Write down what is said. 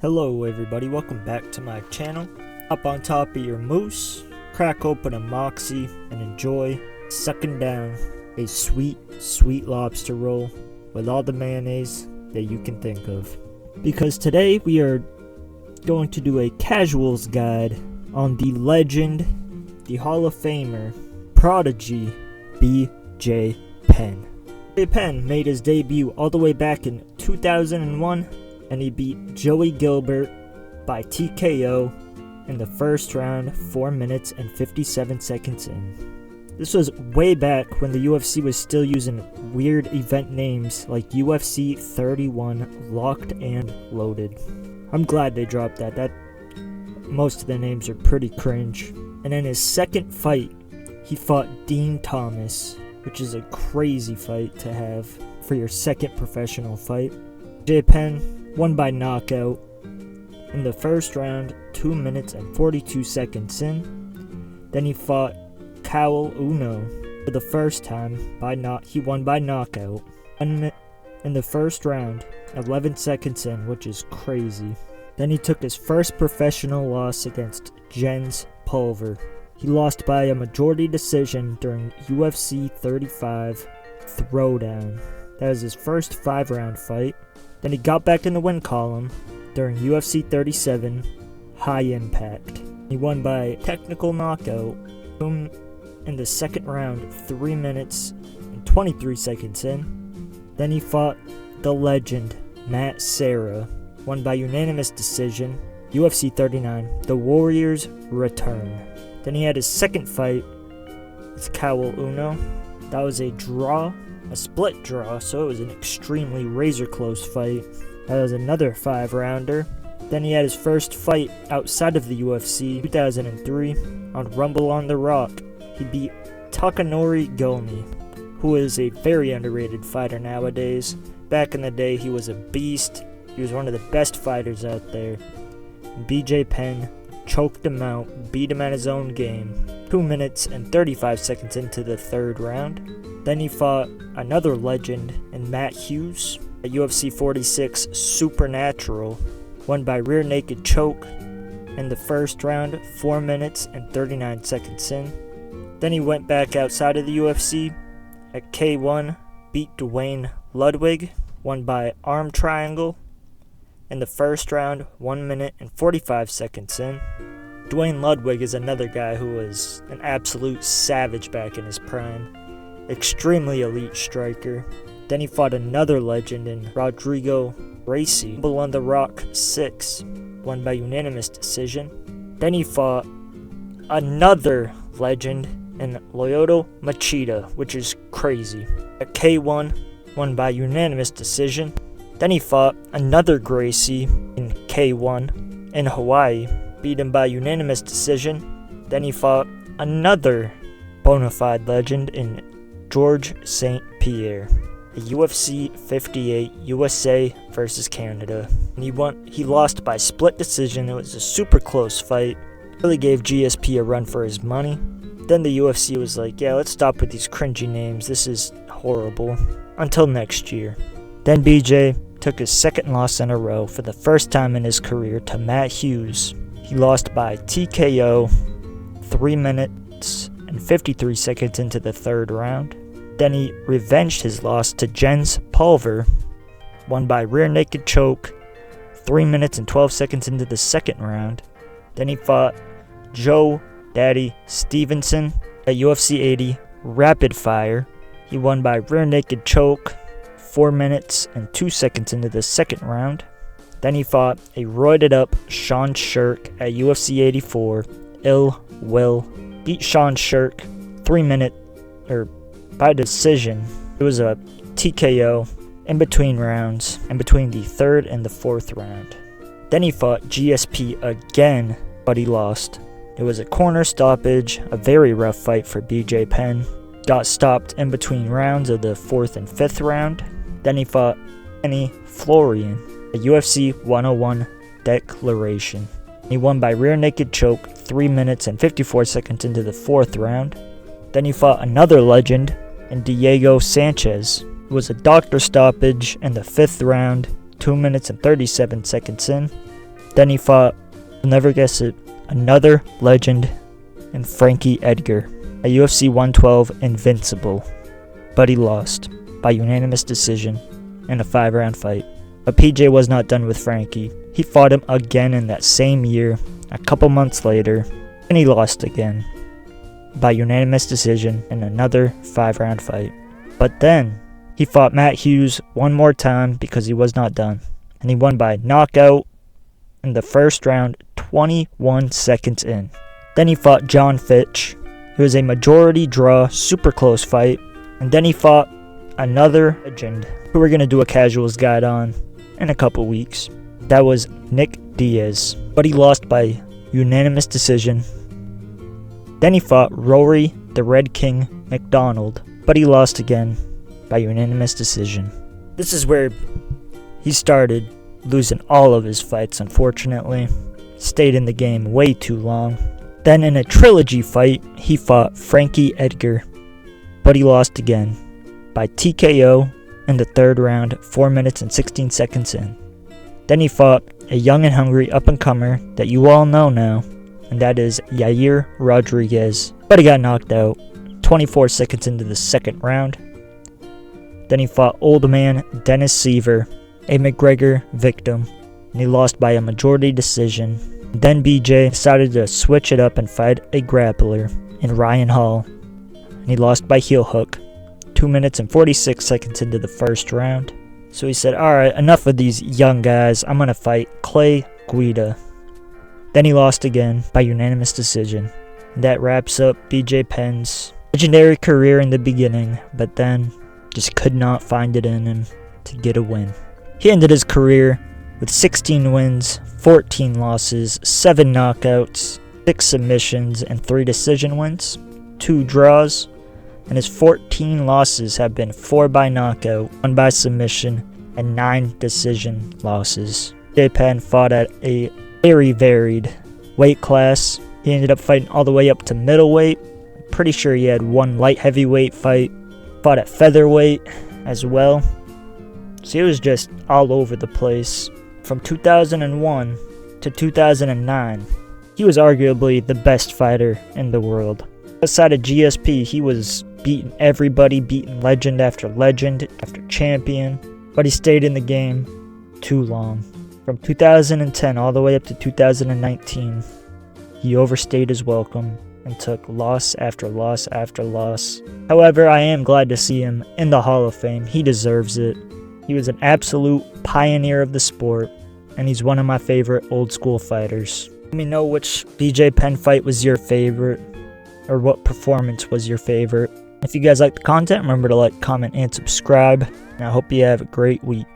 Hello everybody, welcome back to my channel. Up on top of your moose, crack open a Moxie and enjoy sucking down a sweet lobster roll with all the mayonnaise that you can think of. Because today we are going to do a casuals guide on the legend, the Hall of Famer, prodigy, BJ Penn. BJ Penn made his debut all the way back in 2001 and he beat Joey Gilbert by TKO in the first round, 4 minutes and 57 seconds in. This was way back when the UFC was still using weird event names like UFC 31 Locked and Loaded. I'm glad they dropped that. Most of the names are pretty cringe. And in his second fight, he fought Dean Thomas, which is a crazy fight to have for your second professional fight. BJ Penn won by knockout in the first round, 2 minutes and 42 seconds in. Then he fought Caol Uno for the first time. He won by knockout in the first round, 11 seconds in, which is crazy. Then he took his first professional loss against Jens Pulver. He lost by a majority decision during UFC 35 Throwdown. That was his first 5-round fight. Then he got back in the win column during UFC 37 High Impact. He won by technical knockout in the second round, 3 minutes and 23 seconds in. Then he fought the legend Matt Serra, won by unanimous decision, UFC 39, The Warrior's Return. Then he had his second fight with Caol Uno. That was a draw. A split draw, so it was an extremely razor-close fight. That was another 5-rounder. Then he had his first fight outside of the UFC, 2003, on Rumble on the Rock. He beat Takanori Gomi, who is a very underrated fighter nowadays. Back in the day, he was a beast. He was one of the best fighters out there. BJ Penn choked him out, beat him at his own game, 2 minutes and 35 seconds into the third round. Then he fought another legend in Matt Hughes at UFC 46 Supernatural, won by rear naked choke in the first round, 4 minutes and 39 seconds in. Then he went back outside of the UFC at K1, beat Duane Ludwig, won by arm triangle in the first round, 1 minute and 45 seconds in. Duane Ludwig is another guy who was an absolute savage back in his prime. Extremely elite striker. Then he fought another legend in Rodrigo Gracie, Rumble on the Rock 6, won by unanimous decision. Then he fought another legend in Lyoto Machida, which is crazy. At K1, won by unanimous decision. Then he fought another Gracie in K1 in Hawaii, beat him by unanimous decision. Then he fought another bona fide legend in George St. Pierre, a UFC 58 USA versus Canada. And he lost by split decision. It was a super close fight. Really gave GSP a run for his money. Then the UFC was like, yeah, let's stop with these cringy names. This is horrible. Until next year. Then BJ took his second loss in a row for the first time in his career to Matt Hughes. He lost by TKO 3 minutes and 53 seconds into the third round. Then he revenged his loss to Jens Pulver, won by rear naked choke 3 minutes and 12 seconds into the second round. Then he fought Joe Daddy Stevenson at UFC 80 Rapid Fire. He won by rear naked choke 4 minutes and 2 seconds into the second round. Then he fought a roided up Sean Shirk at UFC 84 Ill Will. Beat Sean Shirk 3 minute by decision. It was a TKO in between rounds, in between the third and the fourth round. Then he fought GSP again, but he lost. It was a corner stoppage, a very rough fight for BJ Penn. Got stopped in between rounds of the fourth and fifth round. Then he fought Kenny Florian, a UFC 101 declaration. He won by rear naked choke 3 minutes and 54 seconds into the fourth round. Then he fought another legend in Diego Sanchez. It was a doctor stoppage in the fifth round, 2 minutes and 37 seconds in. Then he fought, you'll never guess it, another legend in Frankie Edgar, a UFC 112 Invincible. But he lost by unanimous decision in a 5-round fight. But PJ was not done with Frankie. He fought him again in that same year, a couple months later, and he lost again by unanimous decision in another 5-round fight. But then he fought Matt Hughes one more time because he was not done, and he won by knockout in the first round 21 seconds in. Then he fought John Fitch. It was a majority draw, super close fight. And then he fought another legend who we're going to do a casuals guide on in a couple weeks. That was Nick Diaz, but he lost by unanimous decision. Then he fought Rory the Red King McDonald, but he lost again by unanimous decision. This is where he started losing all of his fights, unfortunately. Stayed in the game way too long. Then in a trilogy fight, he fought Frankie Edgar, but he lost again by TKO in the third round, 4 minutes and 16 seconds in. Then he fought a young and hungry up-and-comer that you all know now, and that is Yair Rodriguez, but he got knocked out 24 seconds into the second round. Then he fought old man Dennis Seaver, a McGregor victim, and he lost by a majority decision. Then BJ decided to switch it up and fight a grappler in Ryan Hall, and he lost by heel hook 2 minutes and 46 seconds into the first round. So he said, alright, enough of these young guys, I'm going to fight Clay Guida. Then he lost again by unanimous decision. And that wraps up BJ Penn's legendary career in the beginning, but then just could not find it in him to get a win. He ended his career with 16 wins, 14 losses, 7 knockouts, 6 submissions, and 3 decision wins, 2 draws, and his 14 losses have been 4 by knockout, 1 by submission, and 9 decision losses. BJ Penn fought at a very varied weight class. He ended up fighting all the way up to middleweight. Pretty sure he had 1 light heavyweight fight. Fought at featherweight as well. So he was just all over the place. From 2001 to 2009, he was arguably the best fighter in the world. Outside of GSP, he was beating everybody, beating legend after champion, but he stayed in the game too long. From 2010 all the way up to 2019, he overstayed his welcome and took loss after loss after loss. However, I am glad to see him in the Hall of Fame. He deserves it. He was an absolute pioneer of the sport, and he's one of my favorite old school fighters. Let me know which BJ Penn fight was your favorite, or what performance was your favorite. If you guys like the content, remember to like, comment, and subscribe. And I hope you have a great week.